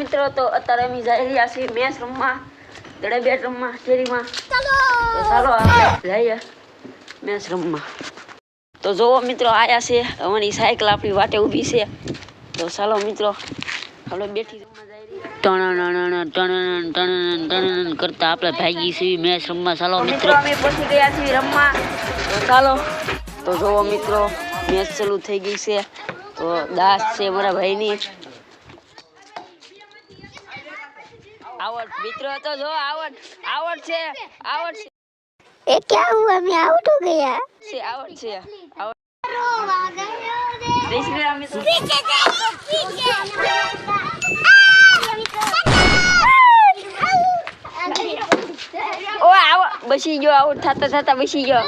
મિત્રો તો અત્યારે અમે જઈ રહ્યા છીએ મેચ રમવા, દડે બેટ રમવા શેરીમાં. તો ચાલો આપણે જઈએ મેચ રમવા. તો જોવો મિત્રો આયા છે, અમારી સાયકલ આપણી વાટે ઊભી છે. તો ચાલો મિત્રો આપણે બેઠી ટણ કરતા આપણે ભાગી છીએ મેચ રમવા. ચાલો મિત્રો અમે પહોંચી ગયા છીએ રમવા. તો ચાલો તો જોવો મિત્રો મેચ ચાલુ થઈ ગઈ છે. તો દાસ છે મારા ભાઈની आवट मित्रों तो जो आवट आवट से ये क्या हुआ मैं आउट हो गया से आवट देख रहे हम तो ओ आव बसी गयो आउट थाता थाता बसी गयो